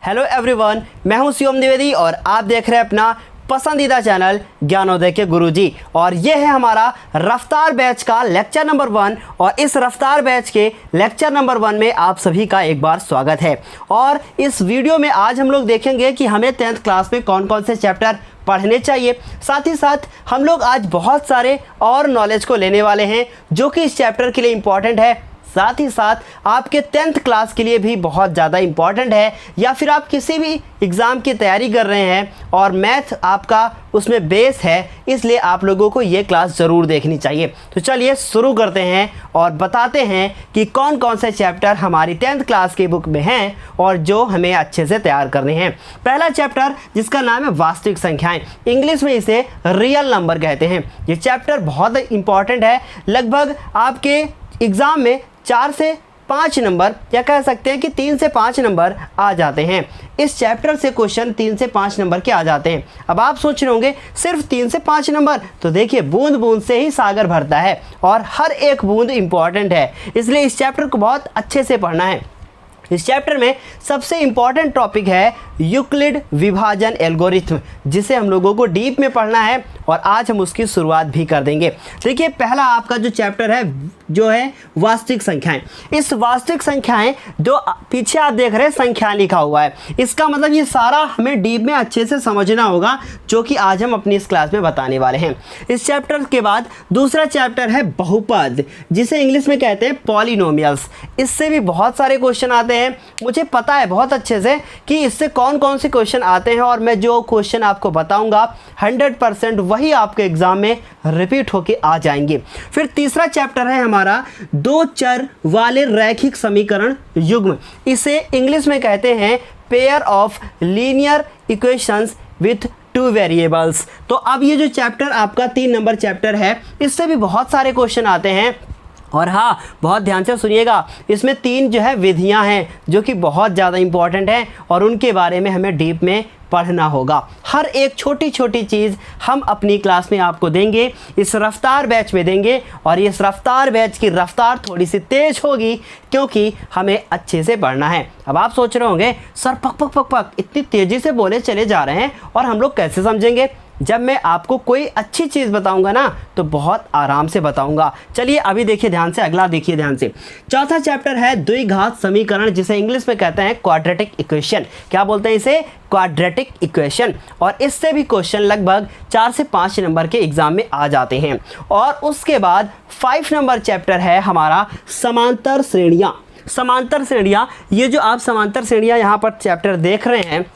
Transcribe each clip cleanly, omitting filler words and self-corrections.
Hello everyone, मैं हूं शिवम द्विवेदी और आप देख रहे हैं अपना पसंदीदा चैनल ज्ञानोदय के गुरुजी। और ये है हमारा रफ्तार बैच का लेक्चर नंबर 1 और इस रफ्तार बैच के लेक्चर नंबर 1 में आप सभी का एक बार स्वागत है। और इस वीडियो में आज हम लोग देखेंगे कि हमें 10th क्लास में कौन कौन से चैप्टर पढ़ने चाहिए। साथ ही साथ हम लोग आज बहुत सारे और नॉलेज को लेने वाले हैं जो कि इस चैप्टर के लिए इम्पॉर्टेंट है, साथ ही साथ आपके 10th क्लास के लिए भी बहुत ज़्यादा इम्पॉर्टेंट है, या फिर आप किसी भी एग्ज़ाम की तैयारी कर रहे हैं और मैथ आपका उसमें बेस है, इसलिए आप लोगों को ये क्लास ज़रूर देखनी चाहिए। तो चलिए शुरू करते हैं और बताते हैं कि कौन कौन से चैप्टर हमारी 10th क्लास की बुक में हैं और जो हमें अच्छे से तैयार करने हैं। पहला चैप्टर जिसका नाम है वास्तविक संख्याएं, इंग्लिश में इसे रियल नंबर कहते हैं। ये चैप्टर बहुत इंपॉर्टेंट है, लगभग आपके एग्ज़ाम में 4 से 5 नंबर, या कह सकते हैं कि 3 से 5 नंबर आ जाते हैं। इस चैप्टर से क्वेश्चन 3 से 5 नंबर के आ जाते हैं। अब आप सोच रहे होंगे सिर्फ 3 से 5 नंबर, तो देखिए बूंद बूंद से ही सागर भरता है और हर एक बूंद इंपॉर्टेंट है, इसलिए इस चैप्टर को बहुत अच्छे से पढ़ना है। इस चैप्टर में सबसे इंपॉर्टेंट टॉपिक है यूक्लिड विभाजन एल्गोरिथम, जिसे हम लोगों को डीप में पढ़ना है और आज हम उसकी शुरुआत भी कर देंगे। देखिए पहला आपका जो चैप्टर है जो है वास्तविक संख्याएं। इस वास्तविक संख्याएं जो पीछे आप देख रहे हैं संख्या लिखा हुआ है, इसका मतलब ये सारा हमें डीप में अच्छे से समझना होगा, जो कि आज हम अपनी इस क्लास में बताने वाले हैं। इस चैप्टर के बाद दूसरा चैप्टर है बहुपद, जिसे इंग्लिश में कहते हैं पॉलिनोमियल्स। इससे भी बहुत सारे क्वेश्चन आते हैं, मुझे पता है बहुत अच्छे से कि इससे कौन कौन से क्वेश्चन आते हैं, और मैं जो क्वेश्चन आपको बताऊंगा 100% वही आपके एग्जाम में रिपीट होके आ जाएंगे। फिर तीसरा चैप्टर है हमारा दो चर वाले रैखिक समीकरण युग्म, इसे इंग्लिश में कहते हैं pair of linear equations with 2 variables. तो अब ये जो चैप्टर आपका 3 नंबर चैप्टर है, इससे भी बहुत सारे क्वेश्चन आते हैं। और हाँ, बहुत ध्यान से सुनिएगा, इसमें 3 जो है विधियां हैं जो कि बहुत ज़्यादा इंपॉर्टेंट हैं और उनके बारे में हमें डीप में पढ़ना होगा। हर एक छोटी छोटी चीज़ हम अपनी क्लास में आपको देंगे, इस रफ्तार बैच में देंगे, और इस रफ्तार बैच की रफ्तार थोड़ी सी तेज होगी क्योंकि हमें अच्छे से पढ़ना है। अब आप सोच रहे होंगे सर पक पक पक पक इतनी तेज़ी से बोले चले जा रहे हैं और हम लोग कैसे समझेंगे। जब मैं आपको कोई अच्छी चीज़ बताऊंगा ना तो बहुत आराम से बताऊंगा। चलिए अभी देखिए ध्यान से, अगला देखिए ध्यान से। चौथा चैप्टर है द्विघात समीकरण, जिसे इंग्लिश में कहते हैं क्वाड्रेटिक इक्वेशन। क्या बोलते हैं इसे? Quadratic equation. और इससे भी क्वेश्चन लगभग 4 से 5 नंबर के एग्जाम में आ जाते हैं। और उसके बाद 5 नंबर चैप्टर है हमारा समांतर श्रेणियाँ। समांतर श्रेणियाँ, ये जो आप समांतर श्रेणियाँ यहाँ पर चैप्टर देख रहे हैं,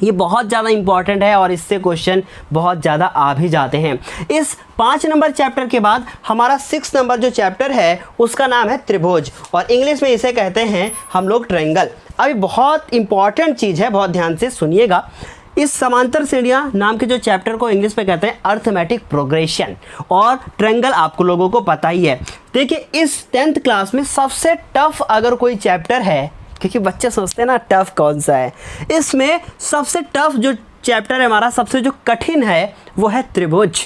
ये बहुत ज़्यादा इंपॉर्टेंट है और इससे क्वेश्चन बहुत ज़्यादा आ भी जाते हैं। इस 5 नंबर चैप्टर के बाद हमारा 6 नंबर जो चैप्टर है उसका नाम है त्रिभुज, और इंग्लिश में इसे कहते हैं हम लोग ट्रायंगल। अभी बहुत इंपॉर्टेंट चीज़ है, बहुत ध्यान से सुनिएगा। इस समांतर श्रेणियाँ नाम के जो चैप्टर को इंग्लिश में कहते हैं अर्थमेटिक प्रोग्रेशन, और ट्रायंगल आपको लोगों को पता ही है। देखिए इस 10th क्लास में सबसे टफ अगर कोई चैप्टर है, क्योंकि बच्चे सोचते हैं ना टफ कौन सा है, इसमें सबसे टफ जो चैप्टर है हमारा, सबसे जो कठिन है वो है त्रिभुज।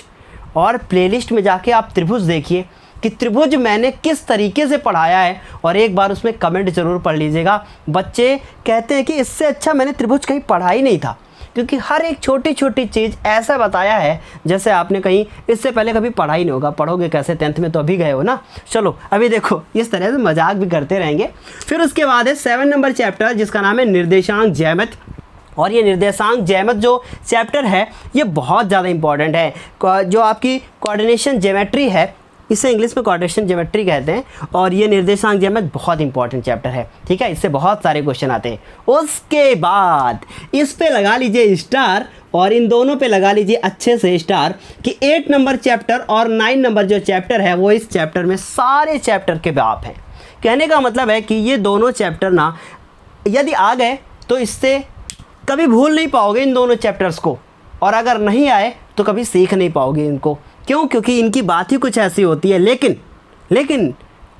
और प्लेलिस्ट में जाके आप त्रिभुज देखिए कि त्रिभुज मैंने किस तरीके से पढ़ाया है, और एक बार उसमें कमेंट ज़रूर पढ़ लीजिएगा। बच्चे कहते हैं कि इससे अच्छा मैंने त्रिभुज कहीं पढ़ा ही नहीं था, क्योंकि हर एक छोटी छोटी चीज़ ऐसा बताया है जैसे आपने कहीं इससे पहले कभी पढ़ा ही नहीं होगा। पढ़ोगे कैसे, 10th में तो अभी गए हो ना। चलो अभी देखो, इस तरह से मजाक भी करते रहेंगे। फिर उसके बाद है 7 नंबर चैप्टर, जिसका नाम है निर्देशांक ज्यामिति। और ये निर्देशांक ज्यामिति जो चैप्टर है ये बहुत ज़्यादा इंपॉर्टेंट है। जो आपकी कोऑर्डिनेशन ज्योमेट्री है, इसे इंग्लिश में कोऑर्डिनेशन ज्योमेट्री कहते हैं, और ये निर्देशांक ज्यामिति बहुत इंपॉर्टेंट चैप्टर है, ठीक है। इससे बहुत सारे क्वेश्चन आते हैं। उसके बाद इस पे लगा लीजिए स्टार, और इन दोनों पे लगा लीजिए अच्छे से स्टार, कि 8 नंबर चैप्टर और 9 नंबर जो चैप्टर है वो इस चैप्टर में सारे चैप्टर के बाप हैं। कहने का मतलब है कि ये दोनों चैप्टर ना यदि आ गए तो इससे कभी भूल नहीं पाओगे इन दोनों चैप्टर्स को, और अगर नहीं आए तो कभी सीख नहीं पाओगे इनको। क्यों? क्योंकि इनकी बात ही कुछ ऐसी होती है, लेकिन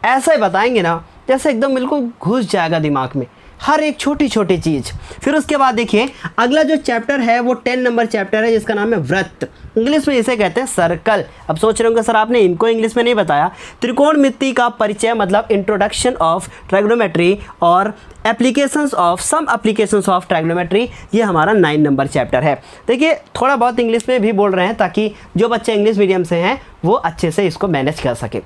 ऐसा ही बताएंगे ना जैसे एकदम बिल्कुल घुस जाएगा दिमाग में। हर एक छोटी छोटी चीज़। फिर उसके बाद देखिए अगला जो चैप्टर है वो 10 नंबर चैप्टर है जिसका नाम है वृत्त, इंग्लिश में इसे कहते हैं सर्कल। अब सोच रहे होंगे सर आपने इनको इंग्लिश में नहीं बताया। त्रिकोणमिति का परिचय मतलब इंट्रोडक्शन ऑफ ट्रायगोनोमेट्री और applications of some applications of trigonometry, ये हमारा 9 नंबर चैप्टर है। देखिए थोड़ा बहुत इंग्लिश में भी बोल रहे हैं ताकि जो बच्चे इंग्लिश मीडियम से हैं वो अच्छे से इसको मैनेज कर सके।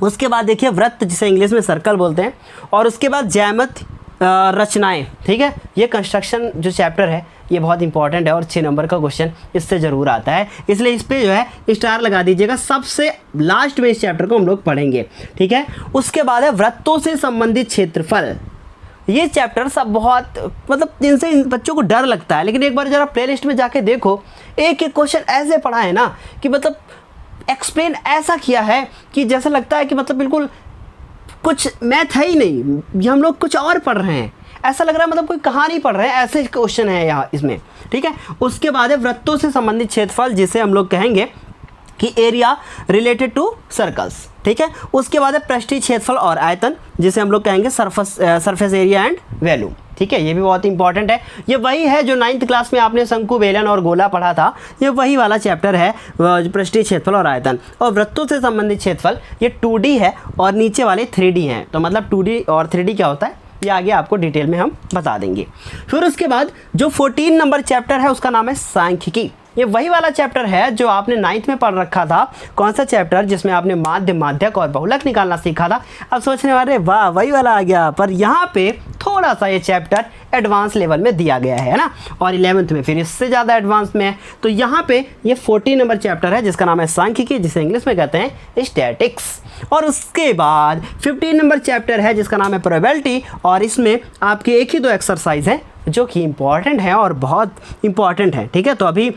उसके बाद देखिए वृत्त जिसे इंग्लिश में सर्कल बोलते हैं, और उसके बाद ज्यामिति रचनाएं, ठीक है। ये कंस्ट्रक्शन जो चैप्टर है ये बहुत इंपॉर्टेंट है और 6 नंबर का क्वेश्चन इससे ज़रूर आता है, इसलिए इस पे जो है स्टार लगा दीजिएगा। सबसे लास्ट में इस चैप्टर को हम लोग पढ़ेंगे, ठीक है। उसके बाद है वृत्तों से संबंधित क्षेत्रफल। ये चैप्टर सब बहुत मतलब जिनसे इन बच्चों को डर लगता है, लेकिन एक बार जरा प्ले लिस्ट में जाके देखो, एक एक क्वेश्चन ऐसे पढ़ा है ना कि मतलब एक्सप्लेन ऐसा किया है कि जैसा लगता है कि मतलब बिल्कुल कुछ मैथ है ही नहीं, ये हम लोग कुछ और पढ़ रहे हैं, ऐसा लग रहा है मतलब कोई कहानी पढ़ रहे हैं, ऐसे क्वेश्चन है यहाँ इसमें, ठीक है। उसके बाद है वृत्तों से संबंधित क्षेत्रफल जिसे हम लोग कहेंगे कि एरिया रिलेटेड टू सर्कल्स, ठीक है। उसके बाद है पृष्ठीय क्षेत्रफल और आयतन जिसे हम लोग कहेंगे सरफेस एरिया एंड वैल्यूम, ठीक है। ये भी बहुत इंपॉर्टेंट है। ये वही है जो 9th क्लास में आपने शंकु बेलन और गोला पढ़ा था, ये वही वाला चैप्टर है पृष्ठीय क्षेत्रफल और आयतन। और वृत्तों से संबंधित क्षेत्रफल ये 2D है और नीचे वाले 3D हैं, तो मतलब 2D और 3D क्या होता है ये आगे आपको डिटेल में हम बता देंगे। फिर उसके बाद जो 14 नंबर चैप्टर है उसका नाम है सांख्यिकी। ये वही वाला चैप्टर है जो आपने 9th में पढ़ रखा था। कौन सा चैप्टर? जिसमें आपने माध्य, माध्यक और बहुलक निकालना सीखा था। अब सोचने वाले वाह वही वाला आ गया, पर यहाँ पे थोड़ा सा ये चैप्टर एडवांस लेवल में दिया गया है ना, और 11th में फिर इससे ज़्यादा एडवांस में है। तो यहाँ पे ये 14 नंबर चैप्टर है जिसका नाम है सांख्यिकी, जिसे इंग्लिश में कहते हैं स्टैटिक्स। और उसके बाद 15 नंबर चैप्टर है जिसका नाम है प्रोबेबिलिटी, और इसमें आपके एक ही 2 एक्सरसाइज हैं जो कि इंपॉर्टेंट है और बहुत इंपॉर्टेंट है, ठीक है। तो अभी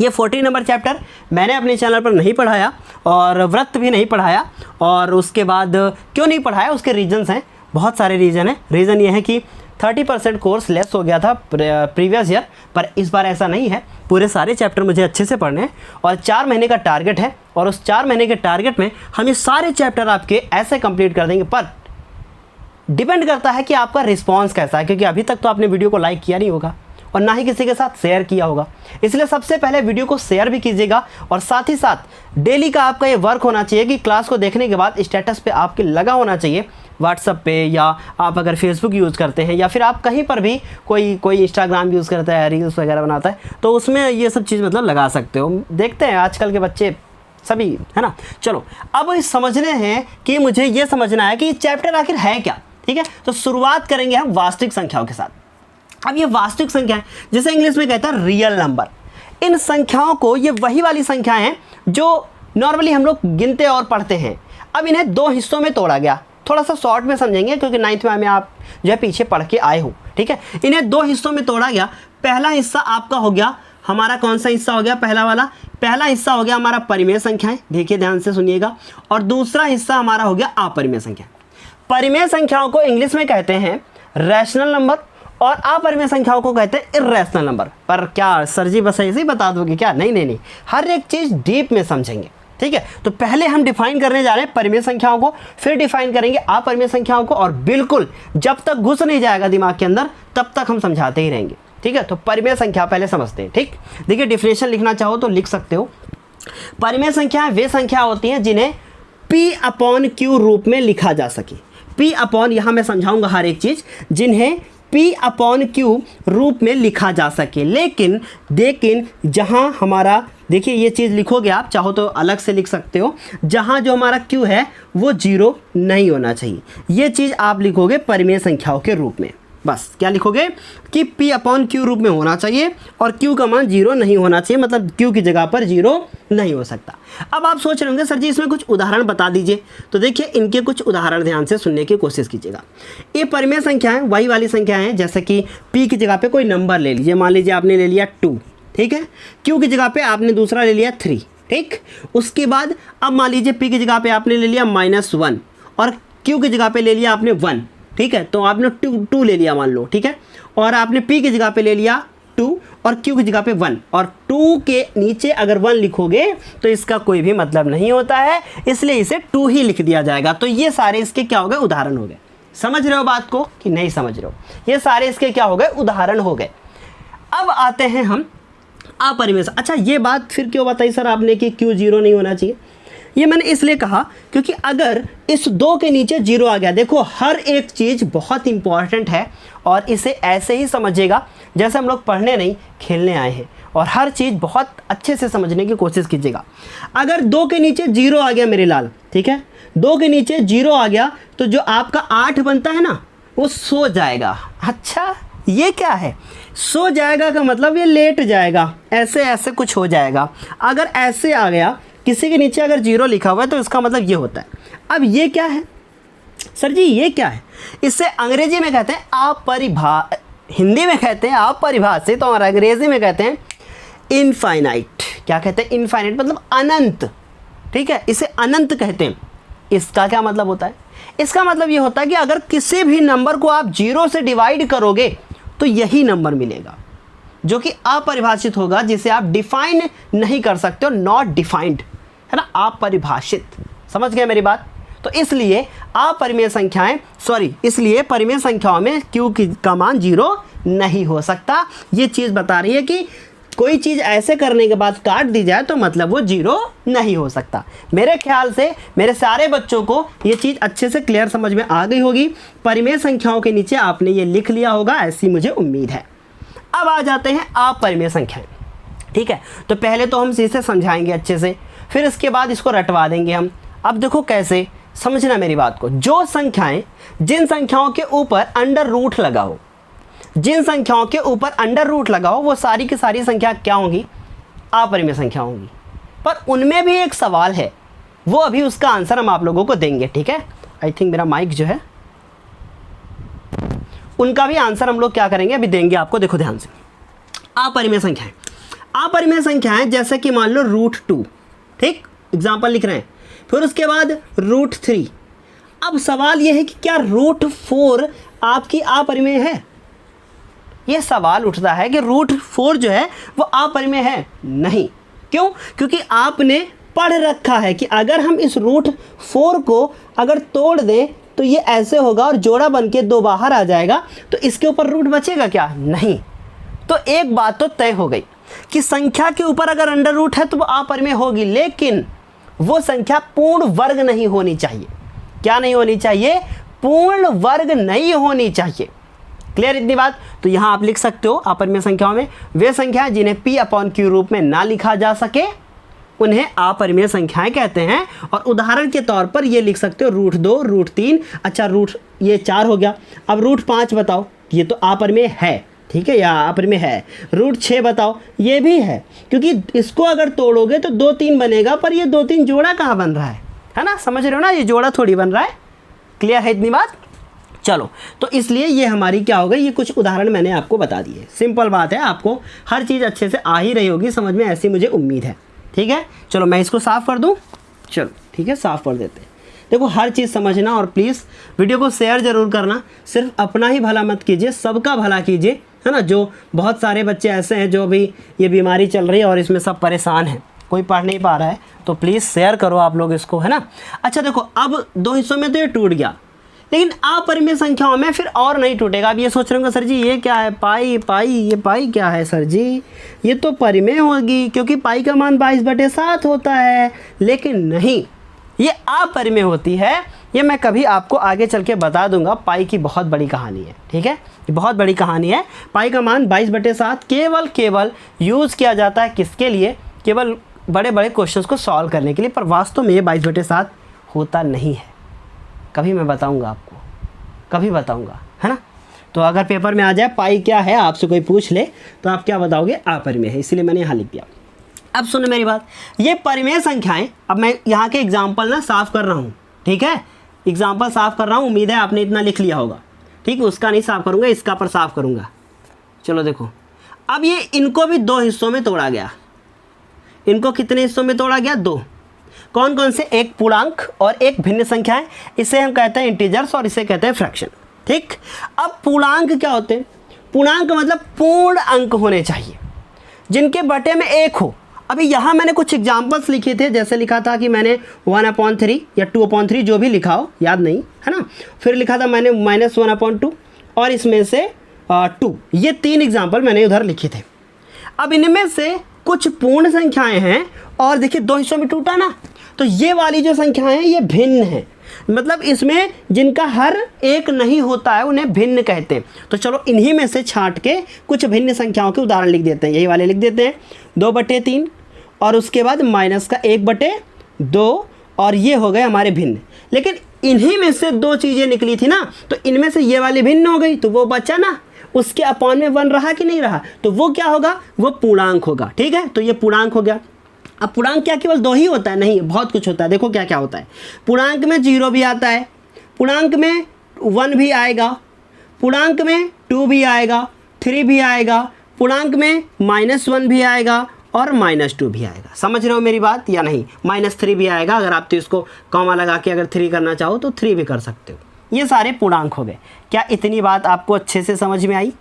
ये 14 नंबर चैप्टर मैंने अपने चैनल पर नहीं पढ़ाया और वृत्त भी नहीं पढ़ाया। और उसके बाद क्यों नहीं पढ़ाया, उसके रीजंस हैं, बहुत सारे रीज़न हैं। रीज़न ये है कि 30% कोर्स लेस हो गया था प्रीवियस ईयर, पर इस बार ऐसा नहीं है। पूरे सारे चैप्टर मुझे अच्छे से पढ़ने हैं और 4 महीने का टारगेट है, और उस 4 महीने के टारगेट में हम ये सारे चैप्टर आपके ऐसे कंप्लीट कर देंगे। पर डिपेंड करता है कि आपका रिस्पॉन्स कैसा है, क्योंकि अभी तक तो आपने वीडियो को लाइक किया नहीं होगा और ना ही किसी के साथ शेयर किया होगा। इसलिए सबसे पहले वीडियो को शेयर भी कीजिएगा, और साथ ही साथ डेली का आपका ये वर्क होना चाहिए कि क्लास को देखने के बाद स्टेटस पे आपके लगा होना चाहिए, व्हाट्सएप पे, या आप अगर फेसबुक यूज़ करते हैं या फिर आप कहीं पर भी कोई इंस्टाग्राम यूज़ करता है, रील्स वगैरह बनाता है, तो उसमें ये सब चीज़ मतलब लगा सकते हो। देखते हैं आजकल के बच्चे सभी, है ना। चलो अब समझने हैं कि मुझे ये समझना है कि चैप्टर आखिर है क्या, ठीक है। तो शुरुआत करेंगे हम वास्तविक संख्याओं के साथ। अब ये वास्तविक संख्या है जिसे इंग्लिश में कहता है रियल नंबर। इन संख्याओं को, ये वही वाली संख्याएं हैं जो नॉर्मली हम लोग गिनते और पढ़ते हैं। अब इन्हें 2 हिस्सों में तोड़ा गया, थोड़ा सा शॉर्ट में समझेंगे क्योंकि 9th में आप जो है पीछे पढ़ के आए हो, ठीक है। इन्हें 2 हिस्सों में तोड़ा गया। पहला हिस्सा आपका हो गया हमारा, कौन सा हिस्सा हो गया पहला वाला? पहला हिस्सा हो गया हमारा परिमेय संख्याएं, देखिए ध्यान से सुनिएगा। और दूसरा हिस्सा हमारा हो गया अपरिमेय संख्या। परिमेय संख्याओं को इंग्लिश में कहते हैं रैशनल नंबर और अपरिमेय संख्याओं को कहते हैं इर्रेशनल नंबर। पर क्या सर जी बस ऐसे ही बता दोगे क्या? नहीं नहीं नहीं, हर एक चीज़ डीप में समझेंगे, ठीक है। तो पहले हम डिफाइन करने जा रहे हैं परिमेय संख्याओं को, फिर डिफाइन करेंगे अपरिमेय संख्याओं को, और बिल्कुल जब तक घुस नहीं जाएगा दिमाग के अंदर तब तक हम समझाते ही रहेंगे, ठीक है। तो परिमेय संख्या पहले समझते हैं, ठीक। देखिए डिफिनेशन लिखना चाहो तो लिख सकते हो। परिमेय संख्याएं वे संख्या होती हैं जिन्हें P/Q रूप में लिखा जा सके। P/, यहाँ मैं समझाऊंगा हर एक चीज़, जिन्हें P/Q रूप में लिखा जा सके। लेकिन जहाँ हमारा, देखिए ये चीज़ लिखोगे आप, चाहो तो अलग से लिख सकते हो, जहाँ जो हमारा Q है वो 0 नहीं होना चाहिए। ये चीज़ आप लिखोगे परिमेय संख्याओं के रूप में। बस क्या लिखोगे कि P/Q रूप में होना चाहिए और Q का मान 0 नहीं होना चाहिए, मतलब Q की जगह पर 0 नहीं हो सकता। अब आप सोच रहे होंगे सर जी इसमें कुछ उदाहरण बता दीजिए। तो देखिए इनके कुछ उदाहरण ध्यान से सुनने की कोशिश कीजिएगा। ये परिमेय संख्याएं वही वाली संख्याएं हैं, जैसे कि P की जगह पे कोई नंबर ले लीजिए, मान लीजिए आपने ले लिया 2, ठीक है। Q की जगह पे आपने दूसरा ले लिया 3, ठीक। उसके बाद अब मान लीजिए P की जगह पे आपने ले लिया -1 और Q की जगह पे ले लिया आपने 1, ठीक है। तो आपने 2 ले लिया मान लो, ठीक है। और आपने P की जगह पे ले लिया 2 और Q की जगह पे 1, और 2 के नीचे अगर 1 लिखोगे तो इसका कोई भी मतलब नहीं होता है, इसलिए इसे 2 ही लिख दिया जाएगा। तो ये सारे इसके क्या हो गए? उदाहरण हो गए। समझ रहे हो बात को कि नहीं समझ रहे हो? ये सारे इसके क्या हो गए, उदाहरण हो गए। अब आते हैं हम अपरिमेय। अच्छा ये बात फिर क्यों बताई सर आपने कि क्यों जीरो नहीं होना चाहिए? ये मैंने इसलिए कहा क्योंकि अगर इस 2 के नीचे जीरो आ गया, देखो हर एक चीज़ बहुत इंपॉर्टेंट है और इसे ऐसे ही समझिएगा जैसे हम लोग पढ़ने नहीं खेलने आए हैं, और हर चीज़ बहुत अच्छे से समझने की कोशिश कीजिएगा। अगर 2 के नीचे जीरो आ गया मेरे लाल, ठीक है, 2 के नीचे जीरो आ गया तो जो आपका 8 बनता है ना वो सो जाएगा। अच्छा ये क्या है, सो जाएगा का मतलब ये लेट जाएगा, ऐसे ऐसे कुछ हो जाएगा। अगर ऐसे आ गया, किसी के नीचे अगर जीरो लिखा हुआ है तो इसका मतलब ये होता है। अब ये क्या है सर जी, ये क्या है? इससे अंग्रेजी में कहते हैं हिंदी में कहते हैं अपरिभाषित और अंग्रेजी में कहते हैं इनफाइनाइट। क्या कहते हैं? इनफाइनाइट मतलब अनंत, ठीक है, इसे अनंत कहते हैं। इसका क्या मतलब होता है? इसका मतलब ये होता है कि अगर किसी भी नंबर को आप जीरो से डिवाइड करोगे तो यही नंबर मिलेगा जो कि अपरिभाषित होगा, जिसे आप डिफाइन नहीं कर सकते हो, नॉट डिफाइंड, है ना, अपरिभाषित। समझ गए मेरी बात? तो इसलिए अपरिमेय संख्याएं इसलिए परिमेय संख्याओं में q का मान जीरो नहीं हो सकता। ये चीज़ बता रही है कि कोई चीज़ ऐसे करने के बाद काट दी जाए तो मतलब वो जीरो नहीं हो सकता। मेरे ख्याल से मेरे सारे बच्चों को ये चीज़ अच्छे से क्लियर समझ में आ गई होगी। परिमेय संख्याओं के नीचे आपने ये लिख लिया होगा, ऐसी मुझे उम्मीद है। अब आ जाते हैं अपरिमेय संख्याएं, ठीक है। तो पहले तो हम इसे समझाएंगे अच्छे से, फिर इसके बाद इसको रटवा देंगे हम। अब देखो कैसे, समझना मेरी बात को। जो संख्याएं जिन संख्याओं के ऊपर अंडर रूट लगा हो, जिन संख्याओं के ऊपर अंडर रूट लगा हो, वो सारी की सारी संख्या क्या होंगी? अपरिमेय संख्या होंगी। पर उनमें भी एक सवाल है, वो अभी उसका आंसर हम आप लोगों को देंगे, ठीक है। आई थिंक मेरा माइक जो है, उनका भी आंसर हम लोग क्या करेंगे अभी देंगे आपको। देखो ध्यान से, अपरिमेय संख्याएं, अपरिमेय संख्याएं जैसे कि मान लो √2, ठीक, एग्जाम्पल लिख रहे हैं। फिर उसके बाद √3। अब सवाल यह है कि क्या √4 आपकी अपरिमेय है? यह सवाल उठता है कि √4 जो है वो अपरिमेय है? नहीं। क्यों? क्योंकि आपने पढ़ रखा है कि अगर हम इस √4 को अगर तोड़ दें तो ये ऐसे होगा और जोड़ा बन के 2 बाहर आ जाएगा, तो इसके ऊपर रूट बचेगा क्या? नहीं। तो एक बात तो तय हो गई कि संख्या के ऊपर अगर अंडर रूट है तो वो अपरिमेय होगी, लेकिन वो संख्या पूर्ण वर्ग नहीं होनी चाहिए। क्या नहीं होनी चाहिए? पूर्ण वर्ग नहीं होनी चाहिए। क्लियर इतनी बात? तो यहाँ आप लिख सकते हो अपरिमेय संख्याओं में वे संख्याएं जिन्हें p/q रूप में ना लिखा जा सके उन्हें अपरिमेय संख्याएं कहते हैं। और उदाहरण के तौर पर ये लिख सकते हो √2, √3, अच्छा ये 4 हो गया। अब √5 बताओ, ये तो अपरिमेय है, ठीक है, या अपरिमेय है। √6 बताओ, ये भी है, क्योंकि इसको अगर तोड़ोगे तो 2-3 बनेगा, पर ये 2-3 जोड़ा कहाँ बन रहा है ना, समझ रहे हो ना, ये जोड़ा थोड़ी बन रहा है। क्लियर है इतनी बात? चलो, तो इसलिए ये हमारी क्या हो गई, ये कुछ उदाहरण मैंने आपको बता दिए। सिंपल बात है, आपको हर चीज़ अच्छे से आ ही रही होगी समझ में, ऐसी मुझे उम्मीद है, ठीक है। चलो मैं इसको साफ़ कर दूँ, चलो ठीक है, साफ़ कर देते हैं। देखो हर चीज़ समझना और प्लीज़ वीडियो को शेयर ज़रूर करना। सिर्फ अपना ही भला मत कीजिए, सबका भला कीजिए, है ना। जो बहुत सारे बच्चे ऐसे हैं जो अभी ये बीमारी चल रही है और इसमें सब परेशान हैं, कोई पढ़ नहीं पा रहा है, तो प्लीज़ शेयर करो आप लोग इसको, है ना। अच्छा देखो, अब 2 हिस्सों में तो ये टूट गया, लेकिन अपरिमेय संख्याओं में फिर और नहीं टूटेगा। अब ये सोच रहे होंगे सर जी ये क्या है, पाई ये पाई क्या है सर जी, ये तो परिमेय होगी क्योंकि पाई का मान 22/7 होता है। लेकिन नहीं, ये अपरिमेय होती है। ये मैं कभी आपको आगे चल के बता दूंगा। पाई की बहुत बड़ी कहानी है, ठीक है, ये बहुत बड़ी कहानी है। पाई का मान 22/7 केवल यूज़ किया जाता है किसके लिए? केवल बड़े बड़े क्वेश्चंस को सॉल्व करने के लिए, पर वास्तव में ये 22/7 होता नहीं है। कभी मैं बताऊंगा आपको, कभी बताऊंगा, है ना। तो अगर पेपर में आ जाए पाई क्या है, आपसे कोई पूछ ले तो आप क्या बताओगे? अपरिमेय है, इसलिए मैंने यहाँ लिख दिया। अब सुनो मेरी बात, ये परिमेय संख्याएं, अब मैं यहाँ के एग्जाम्पल ना साफ़ कर रहा हूँ, ठीक है, एग्जाम्पल साफ़ कर रहा हूँ। उम्मीद है आपने इतना लिख लिया होगा, ठीक है। उसका नहीं साफ़ करूँगा, इसका पर साफ़ करूँगा। चलो देखो, अब ये इनको भी 2 हिस्सों में तोड़ा गया। इनको कितने हिस्सों में तोड़ा गया? 2। कौन कौन से? एक पूर्णांक और एक भिन्न संख्या है। इसे हम कहते हैं इंटीजर्स और इसे कहते हैं फ्रैक्शन, ठीक। अब पूर्णांक क्या होते हैं? पूर्णांक मतलब पूर्ण अंक होने चाहिए जिनके बटे में 1 हो। अभी यहाँ मैंने कुछ एग्जाम्पल्स लिखे थे, जैसे लिखा था कि मैंने 1/3 या 2/3 जो भी लिखा हो, याद नहीं, है ना। फिर लिखा था मैंने -1/2 और इसमें से 2। ये 3 एग्जाम्पल मैंने उधर लिखे थे। अब इनमें से कुछ पूर्ण संख्याएं हैं और देखिए 2 हिस्सों में टूटा ना, तो ये वाली जो संख्याएं हैं ये भिन्न हैं, मतलब इसमें जिनका हर एक नहीं होता है उन्हें भिन्न कहते हैं। तो चलो इन्हीं में से छांट के कुछ भिन्न संख्याओं के उदाहरण लिख देते हैं। यही वाले लिख देते हैं 2/3 और उसके बाद -1/2 और ये हो गए हमारे भिन्न। लेकिन इन्हीं में से 2 चीज़ें निकली थी ना, तो इनमें से ये वाली भिन्न हो गई, तो वो बचा ना, उसके अपॉन में 1 रहा कि नहीं रहा, तो वो क्या होगा, वो पूर्णांक होगा। ठीक है, तो ये पूर्णांक हो गया। अब पूर्णांक क्या केवल 2 ही होता है? नहीं, बहुत कुछ होता है। देखो क्या क्या होता है। पूर्णांक में 0 भी आता है, पूर्णांक में 1 भी आएगा, पूर्णांक में 2 भी आएगा, 3 भी आएगा, पूर्णांक में -1 भी आएगा और -2 भी आएगा। समझ रहे हो मेरी बात या नहीं? -3 भी आएगा, अगर आप तो इसको कॉमा लगा के अगर 3 करना चाहो तो 3 भी कर सकते हो। ये सारे पूर्णांक हो गए। क्या इतनी बात आपको अच्छे से समझ में आई?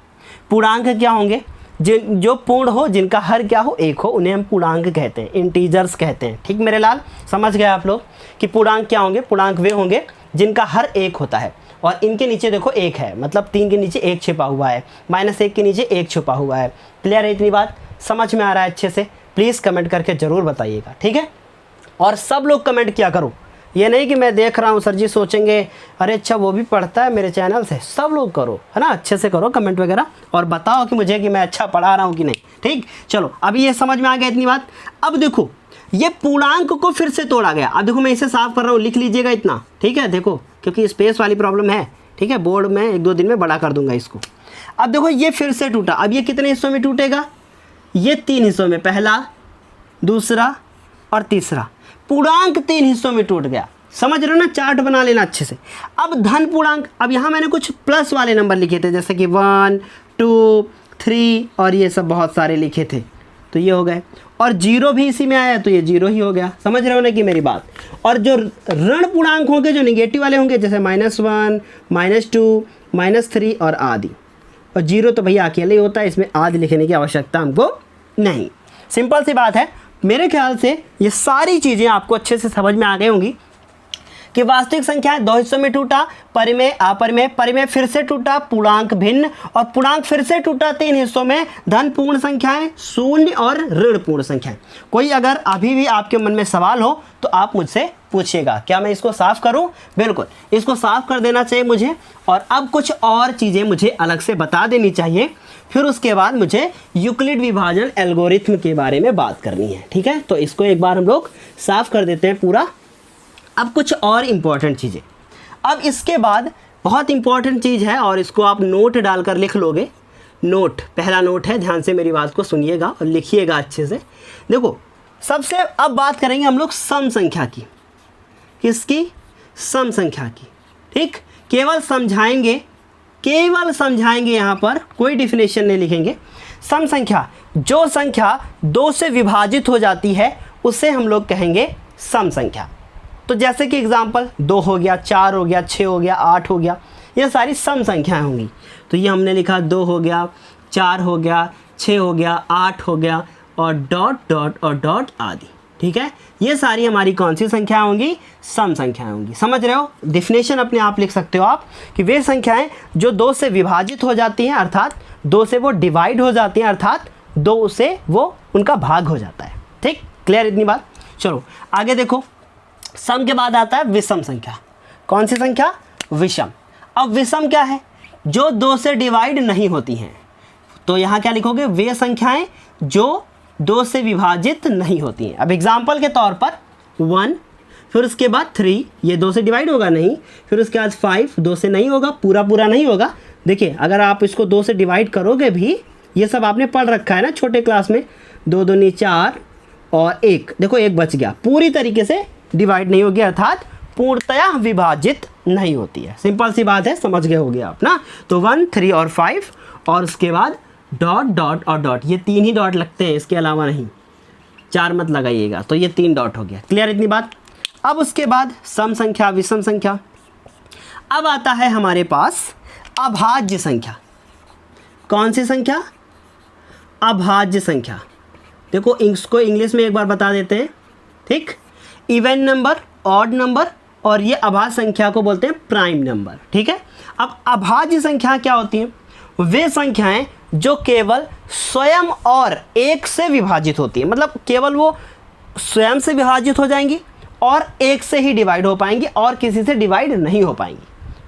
पूर्णांक क्या होंगे? जो पूर्ण हो, जिनका हर क्या हो, 1 हो, उन्हें हम पूर्णांक कहते हैं, इंटीजर्स कहते हैं। ठीक मेरे लाल, समझ गए आप लोग कि पूर्णांक क्या होंगे? पूर्णांक वे होंगे जिनका हर 1 होता है और इनके नीचे देखो 1 है, मतलब 3 के नीचे 1 छिपा हुआ है, -1 के नीचे 1 छिपा हुआ है। क्लियर है? इतनी बात समझ में आ रहा है अच्छे से? प्लीज़ कमेंट करके ज़रूर बताइएगा। ठीक है, और सब लोग कमेंट किया करो। ये नहीं कि मैं देख रहा हूँ सर जी सोचेंगे अरे अच्छा वो भी पढ़ता है मेरे चैनल से। सब लोग करो, है ना, अच्छे से करो कमेंट वगैरह और बताओ कि मुझे कि मैं अच्छा पढ़ा रहा हूँ कि नहीं। ठीक, चलो अभी ये समझ में आ गया इतनी बात। अब देखो ये पूर्णांक को फिर से तोड़ा गया। अब देखो मैं इसे साफ कर रहा हूँ, लिख लीजिएगा इतना। ठीक है, देखो क्योंकि स्पेस वाली प्रॉब्लम है। ठीक है, बोर्ड में 1-2 दिन में बड़ा कर दूंगा इसको। अब देखो ये फिर से टूटा। अब ये कितने हिस्सों में टूटेगा? ये 3 हिस्सों में, पहला, दूसरा और तीसरा। पूर्णांक 3 हिस्सों में टूट गया। समझ रहे हो ना? चार्ट बना लेना अच्छे से। अब धन पूर्णांक, अब यहाँ मैंने कुछ प्लस वाले नंबर लिखे थे जैसे कि 1, 2, 3 और ये सब बहुत सारे लिखे थे, तो ये हो गए। और 0 भी इसी में आया तो ये 0 ही हो गया। समझ रहे हो ना कि मेरी बात? और जो ऋण पूर्णांक होंगे, जो निगेटिव वाले होंगे, जैसे -1, -2, -3 और आदि। और 0 तो भैया अकेले ही होता है, इसमें आदि लिखने की आवश्यकता हमको नहीं। सिंपल सी बात है। मेरे ख्याल से ये सारी चीज़ें आपको अच्छे से समझ में आ गई होंगी कि वास्तविक संख्या 2 हिस्सों में टूटा, परिमेय अपरिमेय, परिमेय फिर से टूटा, पूर्णांक भिन्न, और पूर्णांक फिर से टूटा 3 हिस्सों में, धन पूर्ण संख्याएं, शून्य और ऋण पूर्ण संख्याएं। कोई अगर अभी भी आपके मन में सवाल हो तो आप मुझसे पूछिएगा। क्या मैं इसको साफ करूं? बिल्कुल, इसको साफ कर देना चाहिए मुझे। और अब कुछ और चीज़ें मुझे अलग से बता देनी चाहिए। फिर उसके बाद मुझे यूक्लिड विभाजन एल्गोरिथम के बारे में बात करनी है। ठीक है, तो इसको एक बार हम लोग साफ कर देते हैं पूरा। अब कुछ और इम्पॉर्टेंट चीज़ें। अब इसके बाद बहुत इम्पॉर्टेंट चीज़ है और इसको आप नोट डालकर लिख लोगे। नोट, पहला नोट है, ध्यान से मेरी बात को सुनिएगा और लिखिएगा अच्छे से। देखो सबसे अब बात करेंगे हम लोग सम संख्या की। किसकी? सम संख्या की। ठीक, केवल समझाएंगे, केवल समझाएंगे, यहाँ पर कोई डिफिनेशन नहीं लिखेंगे। सम संख्या, जो संख्या 2 से विभाजित हो जाती है उसे हम लोग कहेंगे सम संख्या। तो जैसे कि एग्जांपल 2 हो गया, 4 हो गया, 6 हो गया, 8 हो गया, ये सारी सम संख्याएं होंगी। तो ये हमने लिखा 2 हो गया, 4 हो गया, 6 हो गया, 8 हो गया और डॉट डॉट और डॉट आदि। ठीक है, ये सारी हमारी कौन सी संख्याएं होंगी? सम संख्याएं होंगी। समझ रहे हो? डेफिनेशन अपने आप लिख सकते हो आप कि वे संख्याएं जो 2 से विभाजित हो जाती हैं, अर्थात 2 से वो डिवाइड हो जाती हैं, अर्थात 2 से वो उनका भाग हो जाता है। ठीक, क्लियर इतनी बात? चलो आगे देखो। सम के बाद आता है विषम संख्या। कौन सी संख्या? विषम। अब विषम क्या है? जो 2 से डिवाइड नहीं होती हैं। तो यहाँ क्या लिखोगे? वे संख्याएं जो 2 से विभाजित नहीं होती हैं। अब एग्जाम्पल के तौर पर 1, फिर उसके बाद 3, ये 2 से डिवाइड होगा नहीं, फिर उसके बाद 5, 2 से नहीं होगा, पूरा पूरा नहीं होगा। देखिए अगर आप इसको 2 से डिवाइड करोगे भी, ये सब आपने पढ़ रखा है ना छोटे क्लास में, 2 दूनी 4 और 1, देखो 1 बच गया, पूरी तरीके से डिवाइड नहीं होगी, अर्थात पूर्णतया विभाजित नहीं होती है। सिंपल सी बात है, समझ गए होगे आप ना। तो 1, 3 और 5 और उसके बाद डॉट डॉट और डॉट, ये 3 ही डॉट लगते हैं, इसके अलावा नहीं, 4 मत लगाइएगा। तो ये 3 डॉट हो गया। क्लियर इतनी बात? अब उसके बाद सम संख्या, विषम संख्या। अब आता है हमारे पास अभाज्य संख्या। कौन सी संख्या? अभाज्य संख्या। देखो इसको इंग्लिश में एक बार बता देते हैं। ठीक, इवन नंबर, ऑड नंबर, और ये अभाज्य संख्या को बोलते हैं प्राइम नंबर। ठीक है, अब अभाज्य संख्या क्या होती हैं? वे संख्याएं जो केवल स्वयं और एक से विभाजित होती है, मतलब केवल वो स्वयं से विभाजित हो जाएंगी और एक से ही डिवाइड हो पाएंगी और किसी से डिवाइड नहीं हो पाएंगी,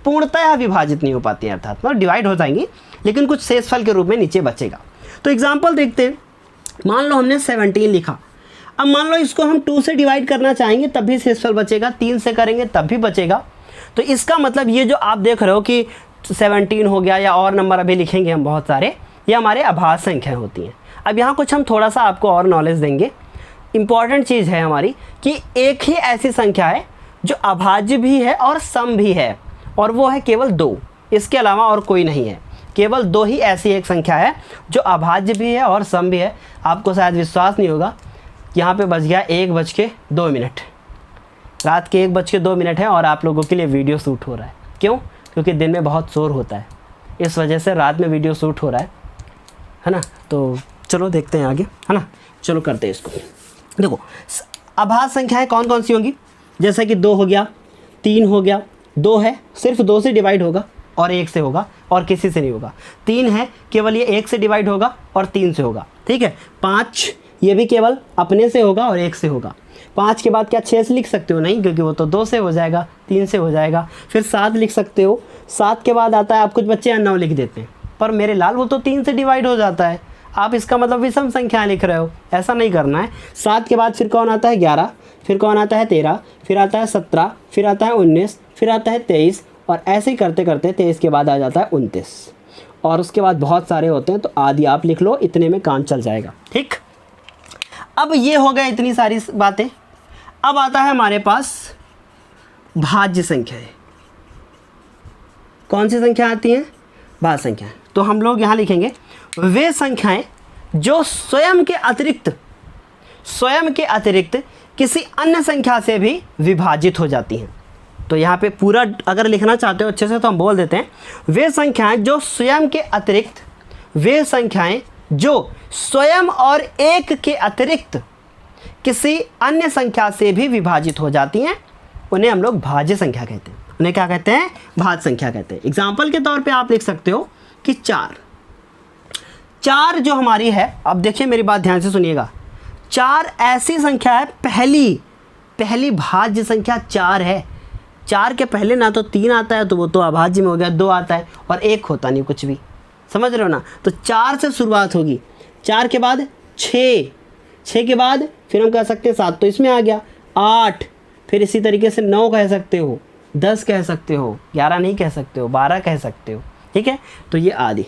पूर्णतः विभाजित नहीं हो पाती है, अर्थात मतलब डिवाइड हो जाएंगी लेकिन कुछ शेषफल के रूप में नीचे बचेगा। तो एग्जाम्पल देखते हैं, मान लो हमने 17 लिखा, अब मान लो इसको हम 2 से डिवाइड करना चाहेंगे तब भी शेषफल बचेगा, 3 से करेंगे तब भी बचेगा। तो इसका मतलब ये जो आप देख रहे हो कि 17 हो गया या और नंबर अभी लिखेंगे हम बहुत सारे, ये हमारे अभाज्य संख्याएं होती हैं। अब यहाँ कुछ हम थोड़ा सा आपको और नॉलेज देंगे। इम्पॉर्टेंट चीज़ है हमारी कि एक ही ऐसी संख्या है जो अभाज्य भी है और सम भी है, और वो है केवल 2, इसके अलावा और कोई नहीं है। केवल 2 ही ऐसी एक संख्या है जो अभाज्य भी है और सम भी है। आपको शायद विश्वास नहीं होगा, यहाँ पे बज गया 1:02, रात के 1:02 है और आप लोगों के लिए वीडियो शूट हो रहा है। क्यों? क्योंकि दिन में बहुत शोर होता है, इस वजह से रात में वीडियो शूट हो रहा है ना। तो चलो देखते हैं आगे, है ना, चलो करते हैं इसको। देखो अभाज्य संख्याएं कौन कौन सी होंगी, जैसा कि 2 हो गया, 3 हो गया, 2 है सिर्फ 2 से डिवाइड होगा और 1 से होगा और किसी से नहीं होगा। 3 है केवल ये 1 से डिवाइड होगा और 3 से होगा। ठीक है, 5 ये भी केवल अपने से होगा और 1 से होगा। 5 के बाद क्या 6 से लिख सकते हो? नहीं, क्योंकि वो तो 2 से हो जाएगा, 3 से हो जाएगा। फिर 7 लिख सकते हो, 7 के बाद आता है, आप कुछ बच्चे 9 लिख देते हैं, पर मेरे लाल वो तो 3 से डिवाइड हो जाता है, आप इसका मतलब विषम संख्या लिख रहे हो, ऐसा नहीं करना है। 7 के बाद फिर कौन आता है? 11, फिर कौन आता है? 13, फिर आता है 17, फिर आता है 19, फिर आता है 23, और ऐसे ही करते करते 23 के बाद आ जाता है 29, और उसके बाद बहुत सारे होते हैं, तो आदि आप लिख लो, इतने में काम चल जाएगा। ठीक, अब ये हो गए इतनी सारी बातें। अब आता है हमारे पास भाज्य संख्याएं। कौन सी संख्या आती हैं? भाज्य संख्याएं। तो हम लोग यहाँ लिखेंगे वे संख्याएं जो स्वयं के अतिरिक्त किसी अन्य संख्या से भी विभाजित हो जाती हैं। तो यहाँ पे पूरा अगर लिखना चाहते हो अच्छे से तो हम बोल देते हैं, वे संख्याएं जो स्वयं के अतिरिक्त, वे संख्याएं जो स्वयं और एक के अतिरिक्त किसी अन्य संख्या से भी विभाजित हो जाती हैं, उन्हें हम लोग भाज्य संख्या कहते हैं। उन्हें क्या कहते हैं? भाज्य संख्या कहते हैं। एग्जाम्पल के तौर पे आप लिख सकते हो कि 4 जो हमारी है, अब देखिए मेरी बात ध्यान से सुनिएगा, 4 ऐसी संख्या है, पहली भाज्य संख्या 4 है। 4 के पहले ना तो 3 आता है, तो वो तो अभाज्य में हो गया, 2 आता है और 1 होता नहीं कुछ भी, समझ रहे हो ना। तो 4 से शुरुआत होगी, 4 के बाद 6, 6 के बाद फिर हम कह सकते हैं 7, तो इसमें आ गया 8, फिर इसी तरीके से 9 कह सकते हो, 10 कह सकते हो, 11 नहीं कह सकते हो, 12 कह सकते हो। ठीक है, तो ये आदि।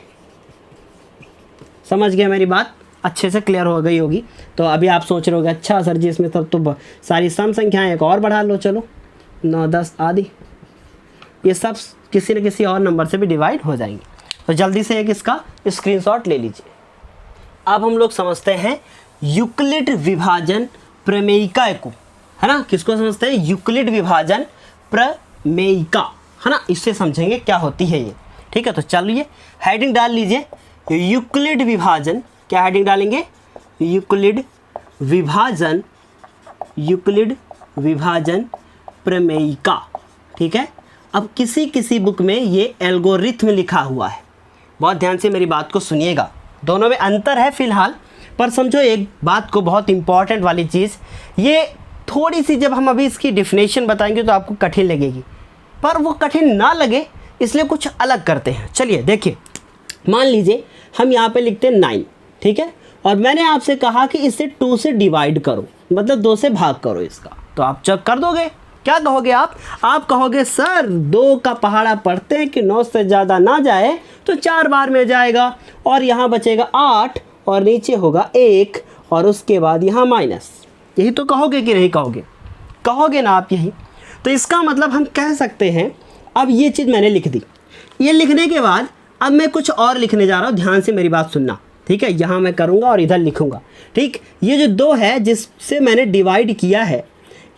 समझ गए मेरी बात? अच्छे से क्लियर हो गई होगी। तो अभी आप सोच रहे होगे अच्छा सर जी इसमें सब तो सारी सम संख्याएं एक और बढ़ा लो, चलो 9, 10 आदि, ये सब किसी न किसी और नंबर से भी डिवाइड हो जाएंगे। तो जल्दी से एक इसका स्क्रीनशॉट ले लीजिए। अब हम लोग समझते हैं यूक्लिड विभाजन प्रमेयिका को, है ना। किसको समझते हैं? यूक्लिड विभाजन प्रमेयिका, है ना। इससे समझेंगे क्या होती है ये। ठीक है, तो चलिए हेडिंग डाल लीजिए, यूक्लिड विभाजन। क्या हेडिंग डालेंगे? यूक्लिड विभाजन प्रमेयिका। ठीक है, अब किसी बुक में ये एल्गोरिथम लिखा हुआ है, बहुत ध्यान से मेरी बात को सुनिएगा। दोनों में अंतर है फिलहाल, पर समझो एक बात को, बहुत इंपॉर्टेंट वाली चीज़, ये थोड़ी सी जब हम अभी इसकी डिफिनेशन बताएंगे तो आपको कठिन लगेगी, पर वो कठिन ना लगे इसलिए कुछ अलग करते हैं। चलिए देखिए, मान लीजिए हम यहाँ पे लिखते हैं 9, ठीक है, और मैंने आपसे कहा कि इसे 2 से डिवाइड करो, मतलब 2 से भाग करो इसका, तो आप चेक कर दोगे। क्या कहोगे आप कहोगे सर 2 का पहाड़ा पढ़ते हैं कि 9 से ज़्यादा ना जाए तो 4 बार में जाएगा, और यहाँ बचेगा 8 और नीचे होगा 1 और उसके बाद यहाँ माइनस। यही तो कहोगे कि नहीं कहोगे? कहोगे ना आप यही। तो इसका मतलब हम कह सकते हैं, अब ये चीज़ मैंने लिख दी, ये लिखने के बाद अब मैं कुछ और लिखने जा रहा हूँ, ध्यान से मेरी बात सुनना। ठीक है, यहाँ मैं करूँगा और इधर लिखूँगा। ठीक, ये जो 2 है जिससे मैंने डिवाइड किया है,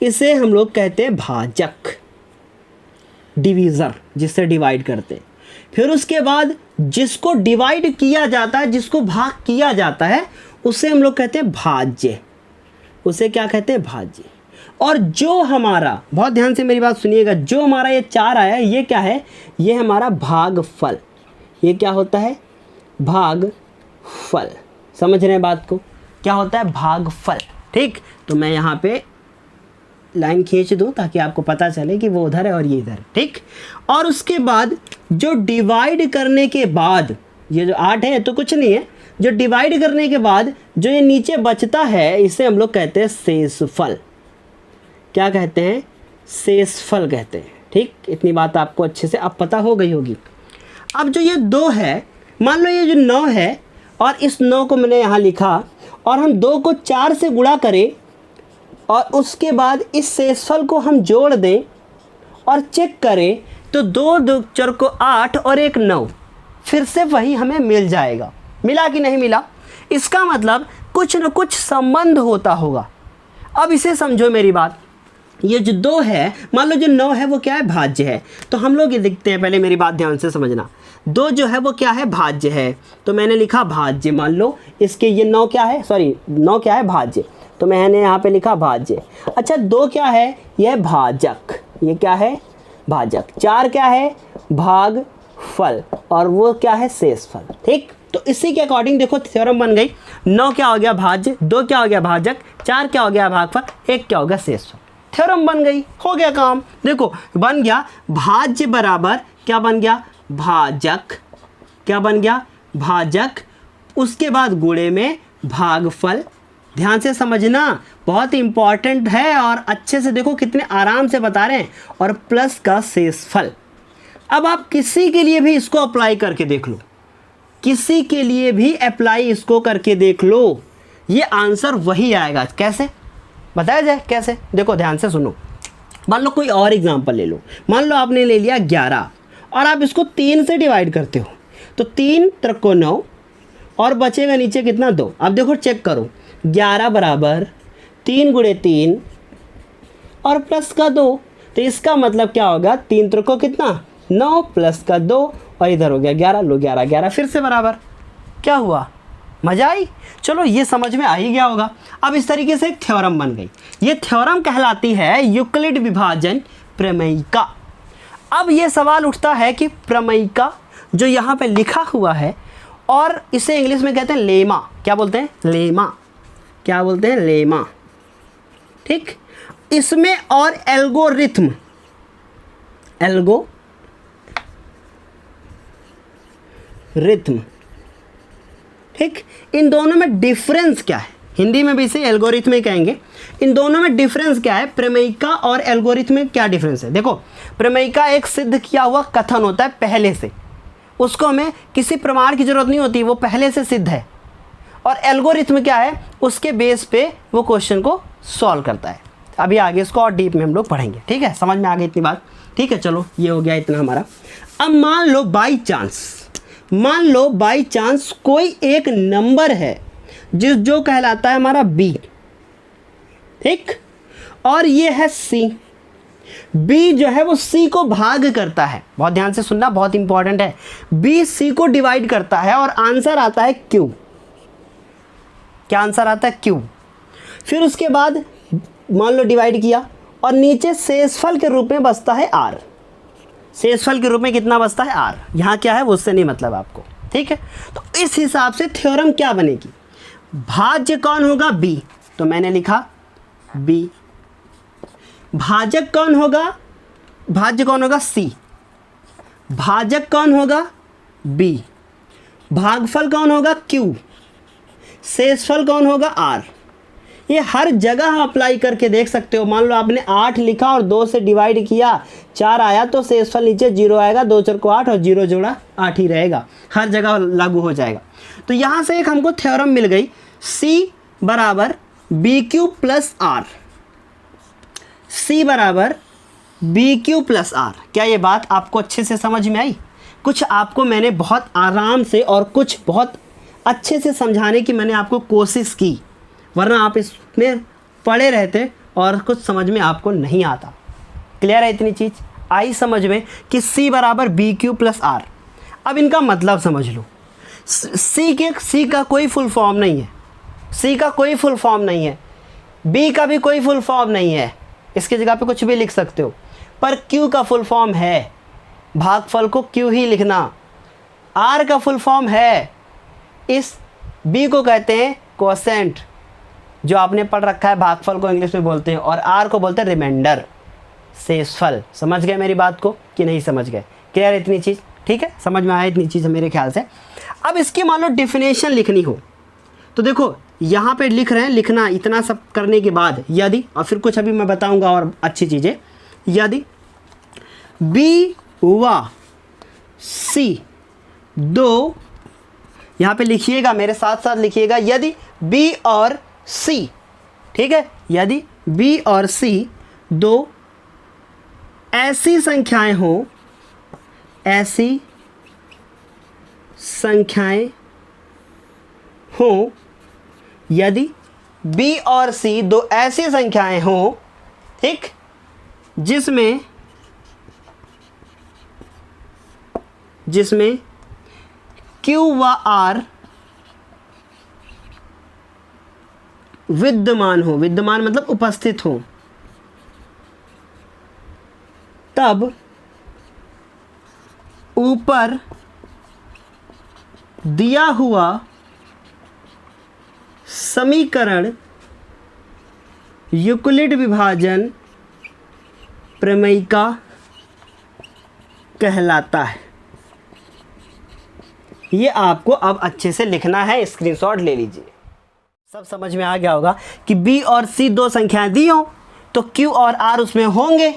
इसे हम लोग कहते हैं भाजक, डिवीज़र, जिससे डिवाइड करते हैं। फिर उसके बाद जिसको डिवाइड किया जाता है, जिसको भाग किया जाता है, उसे हम लोग कहते हैं भाज्य। उसे क्या कहते हैं? भाज्य। और जो हमारा, बहुत ध्यान से मेरी बात सुनिएगा, जो हमारा ये 4 आया ये क्या है, ये हमारा भागफल। ये क्या होता है, भागफल। समझ रहे हैं बात को, क्या होता है, भागफल। ठीक, तो मैं यहाँ पे लाइन खींच दूँ ताकि आपको पता चले कि वो उधर है और ये इधर है। ठीक, और उसके बाद जो डिवाइड करने के बाद, ये जो 8 है तो कुछ नहीं है, जो डिवाइड करने के बाद जो ये नीचे बचता है इसे हम लोग कहते हैं शेषफल। क्या कहते हैं, शेषफल कहते हैं। ठीक, इतनी बात आपको अच्छे से अब पता हो गई होगी। अब जो ये 2 है, मान लो ये जो 9 है और इस 9 को मैंने यहाँ लिखा और हम 2 को 4 से गुणा करें और उसके बाद इस शेषफल को हम जोड़ दें और चेक करें तो 2 2 4 को 8 और 1 9, फिर से वही हमें मिल जाएगा। मिला कि नहीं मिला, इसका मतलब कुछ न कुछ संबंध होता होगा। अब इसे समझो मेरी बात, ये जो 2 है, मान लो जो 9 है वो क्या है, भाज्य है। तो हम लोग ये लिखते हैं, पहले मेरी बात ध्यान से समझना। 2 जो है वो क्या है, भाज्य है, तो मैंने लिखा भाज्य। मान लो इसके ये 9 क्या है, सॉरी 9 क्या है, भाज्य, तो मैंने यहाँ पे लिखा भाज्य। अच्छा 2 क्या है, यह भाजक, ये क्या है, भाजक। 4 क्या है, भागफल, और वो क्या है, शेषफल। ठीक, तो इसी के अकॉर्डिंग देखो थ्योरम बन गई। 9 क्या हो गया, भाज्य, 2 क्या हो गया, भाजक, 4 क्या हो गया, भागफल, 1 क्या हो गया, शेषफल। थ्योरम बन गई, हो गया काम। देखो बन गया भाज्य बराबर क्या बन गया, भाजक, क्या बन गया, भाजक, उसके बाद गुणे में भागफल। ध्यान से समझना, बहुत इंपॉर्टेंट है और अच्छे से देखो कितने आराम से बता रहे हैं, और प्लस का शेषफल। अब आप किसी के लिए भी इसको अप्लाई करके देख लो, किसी के लिए भी अप्लाई इसको करके देख लो, ये आंसर वही आएगा। कैसे बताया जाए, कैसे, देखो ध्यान से सुनो। मान लो कोई और एग्जांपल ले लो, मान लो आपने ले लिया 11 और आप इसको 3 से डिवाइड करते हो, तो 3 3 को 9 और बचेगा नीचे कितना, 2। अब देखो चेक करो, 11 बराबर 3 गुणे 3 और प्लस का 2, तो इसका मतलब क्या होगा, 3 3 को कितना, 9 प्लस का 2 और इधर हो गया 11। लो 11 11 फिर से बराबर, क्या हुआ, मजा आई। चलो ये समझ में आ ही गया होगा। अब इस तरीके से एक थ्योरम बन गई, ये थ्योरम कहलाती है यूक्लिड विभाजन प्रमेयिका। अब ये सवाल उठता है कि प्रमेयिका जो यहाँ पे लिखा हुआ है, और इसे इंग्लिश में कहते हैं लेमा, क्या बोलते हैं, लेमा, क्या बोलते हैं, लेमा। ठीक, इसमें और एल्गोरिथम, एल्गोरिथम, ठीक, इन दोनों में डिफरेंस क्या है, हिंदी में भी इसे एल्गोरिथम ही कहेंगे। इन दोनों में डिफरेंस क्या है, प्रमेयिका और एल्गोरिथम में क्या डिफरेंस है। देखो प्रमेयिका एक सिद्ध किया हुआ कथन होता है पहले से, उसको हमें किसी प्रमाण की जरूरत नहीं होती, वो पहले से सिद्ध है। और एल्गोरिथम क्या है, उसके बेस पे वो क्वेश्चन को सॉल्व करता है। अभी आगे इसको और डीप में हम लोग पढ़ेंगे। ठीक है, समझ में आ गई इतनी बात। ठीक है, चलो ये हो गया इतना हमारा। अब मान लो बाई चांस कोई एक नंबर है जो कहलाता है हमारा b, ठीक, और ये है c। b जो है वो c को भाग करता है, बहुत ध्यान से सुनना, बहुत इंपॉर्टेंट है। b c को डिवाइड करता है और आंसर आता है q। क्या आंसर आता है, q। फिर उसके बाद मान लो डिवाइड किया और नीचे शेषफल के रूप में बचता है r। शेषफल के रूप में कितना बचता है, r। यहाँ क्या है वो उससे नहीं मतलब आपको। ठीक है, तो इस हिसाब से थ्योरम क्या बनेगी, भाज्य कौन होगा, b, तो मैंने लिखा b। भाजक कौन होगा, भाज्य कौन होगा, c। भाजक कौन होगा, b। भागफल कौन होगा, q। शेषफल कौन होगा, r। ये हर जगह अप्लाई करके देख सकते हो। मान लो आपने 8 लिखा और 2 से डिवाइड किया, 4 आया तो शेषफल नीचे 0 आएगा, 2 4 को 8 और 0 जोड़ा 8 ही रहेगा, हर जगह लागू हो जाएगा। तो यहाँ से एक हमको थ्योरम मिल गई, c बराबर B Q plus R, c बराबर बी क्यू प्लस आर। क्या ये बात आपको अच्छे से समझ में आई? कुछ आपको मैंने बहुत आराम से और कुछ बहुत अच्छे से समझाने की मैंने आपको कोशिश की, वरना आप इसमें पढ़े रहते और कुछ समझ में आपको नहीं आता। क्लियर है इतनी चीज़ आई समझ में कि c बराबर बी क्यू प्लस आर। अब इनका मतलब समझ लो, c का कोई फुल फॉर्म नहीं है, c का कोई फुल फॉर्म नहीं है। बी का भी कोई फुल फॉर्म नहीं है, इसकी जगह पे कुछ भी लिख सकते हो, पर क्यू का फुल फॉर्म है, भागफल को क्यू ही लिखना। आर का फुल फॉर्म है, इस बी को कहते हैं कोसेंट, जो आपने पढ़ रखा है, भागफल को इंग्लिश में बोलते हैं, और आर को बोलते हैं रिमाइंडर, शेषफल। समझ गए मेरी बात को कि नहीं समझ गए? क्लियर है इतनी चीज़? ठीक है, समझ में आया इतनी चीज़ मेरे ख्याल से। अब इसकी मान लो डेफिनेशन लिखनी हो तो देखो यहाँ पे लिख रहे हैं, लिखना इतना सब करने के बाद यदि, और फिर कुछ अभी मैं बताऊंगा और अच्छी चीज़ें, यदि बी व सी दो, यहाँ पे लिखिएगा मेरे साथ साथ लिखिएगा, यदि बी और सी, ठीक है, यदि बी और सी दो ऐसी संख्याएं हो, ऐसी संख्याएं हो, यदि बी और सी दो ऐसी संख्याएं हो, ठीक, जिसमें क्यू व आर विद्यमान हो, विद्यमान मतलब उपस्थित हो, तब ऊपर दिया हुआ समीकरण यूक्लिड विभाजन प्रमेयिका कहलाता है। ये आपको अब अच्छे से लिखना है, स्क्रीनशॉट ले लीजिए। सब समझ में आ गया होगा कि बी और सी दो संख्याएं दी हो तो क्यू और आर उसमें होंगे,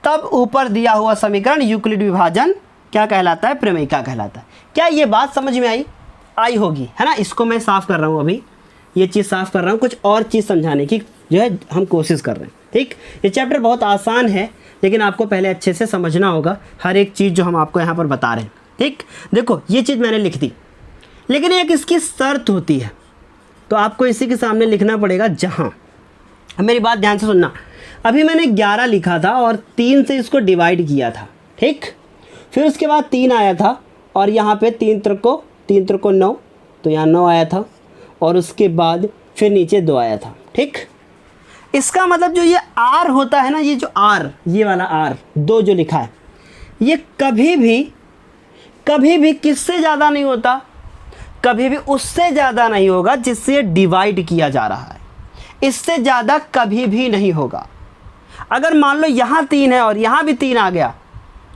तब ऊपर दिया हुआ समीकरण यूक्लिड विभाजन क्या कहलाता है? प्रमेयिका कहलाता है। क्या ये बात समझ में आई होगी, है ना? इसको मैं साफ कर रहा हूँ, अभी ये चीज़ साफ कर रहा हूँ, कुछ और चीज़ समझाने की जो है हम कोशिश कर रहे हैं। ठीक, ये चैप्टर बहुत आसान है, लेकिन आपको पहले अच्छे से समझना होगा हर एक चीज़ जो हम आपको यहाँ पर बता रहे हैं। ठीक, देखो ये चीज़ मैंने लिख दी, लेकिन एक इसकी शर्त होती है, तो आपको इसी के सामने लिखना पड़ेगा जहाँ। अब मेरी बात ध्यान से सुनना, अभी मैंने 11 लिखा था और 3 से इसको डिवाइड किया था, ठीक, फिर उसके बाद 3 आया था और यहाँ पे 3 त्रिको 9, तो यहाँ 9 आया था, और उसके बाद फिर नीचे 2 आया था। ठीक, इसका मतलब जो ये आर होता है ना, ये जो आर, ये वाला आर 2 जो लिखा है, ये कभी भी किससे ज़्यादा नहीं होता, कभी भी उससे ज़्यादा नहीं होगा जिससे डिवाइड किया जा रहा है, इससे ज़्यादा कभी भी नहीं होगा। अगर मान लो यहाँ 3 है और यहाँ भी 3 आ गया,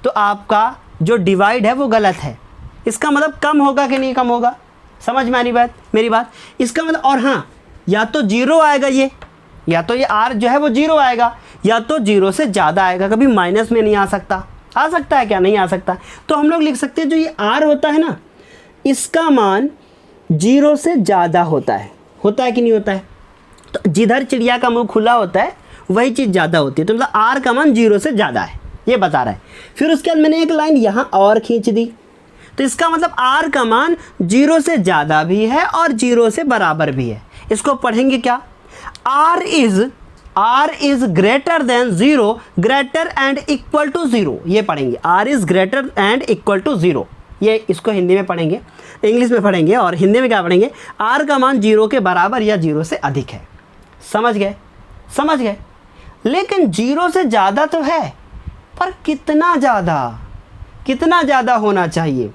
तो आपका जो डिवाइड है वो गलत है। इसका मतलब कम होगा कि नहीं कम होगा? समझ में आ रही बात मेरी बात? इसका मतलब, और हाँ, या तो 0 आएगा ये, या तो ये आर जो है वो 0 आएगा, या तो 0 से ज़्यादा आएगा, कभी माइनस में नहीं आ सकता। आ सकता है क्या? नहीं आ सकता। तो हम लोग लिख सकते हैं जो ये आर होता है ना, इसका मान 0 से ज़्यादा होता है कि नहीं होता है? तो जिधर चिड़िया का मुंह खुला होता है वही चीज़ ज़्यादा होती है, तो मतलब आर का मान 0 से ज़्यादा है, ये बता रहा है। फिर उसके बाद मैंने एक लाइन यहाँ और खींच दी, तो इसका मतलब आर का मान 0 से ज़्यादा भी है और 0 से बराबर भी है। इसको पढ़ेंगे क्या? R is greater than 0, greater and equal to 0, ये पढ़ेंगे। R is greater and equal to 0, ये इसको हिंदी में पढ़ेंगे, इंग्लिश में पढ़ेंगे, और हिंदी में क्या पढ़ेंगे? आर का मान 0 के बराबर या 0 से अधिक है। समझ गए? लेकिन 0 से ज़्यादा तो है, पर कितना ज़्यादा होना चाहिए?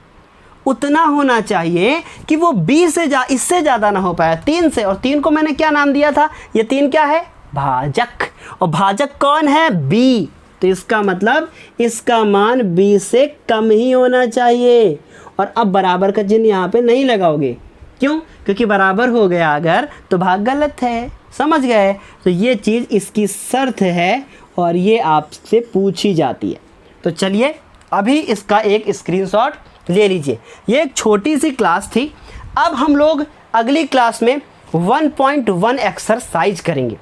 उतना होना चाहिए कि वो 20 से इससे ज़्यादा ना हो पाया, 3 से। और 3 को मैंने क्या नाम दिया था? ये 3 क्या है? भाजक। और भाजक कौन है? b। तो इसका मतलब इसका मान b से कम ही होना चाहिए। और अब बराबर का चिन्ह यहाँ पे नहीं लगाओगे, क्यों? क्योंकि बराबर हो गया अगर तो भाग गलत है। समझ गए? तो ये चीज़ इसकी शर्त है और ये आपसे पूछी जाती है। तो चलिए अभी इसका एक स्क्रीनशॉट ले लीजिए। ये एक छोटी सी क्लास थी। अब हम लोग अगली क्लास में 1.1 एक्सरसाइज करेंगे।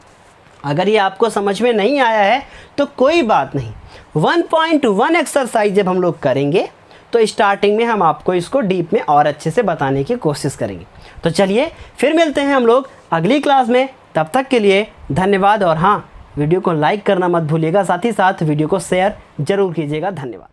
अगर ये आपको समझ में नहीं आया है तो कोई बात नहीं, 1.1 एक्सरसाइज जब हम लोग करेंगे तो स्टार्टिंग में हम आपको इसको डीप में और अच्छे से बताने की कोशिश करेंगे। तो चलिए फिर मिलते हैं हम लोग अगली क्लास में। तब तक के लिए धन्यवाद। और हाँ, वीडियो को लाइक करना मत भूलिएगा, साथ ही साथ वीडियो को शेयर जरूर कीजिएगा। धन्यवाद।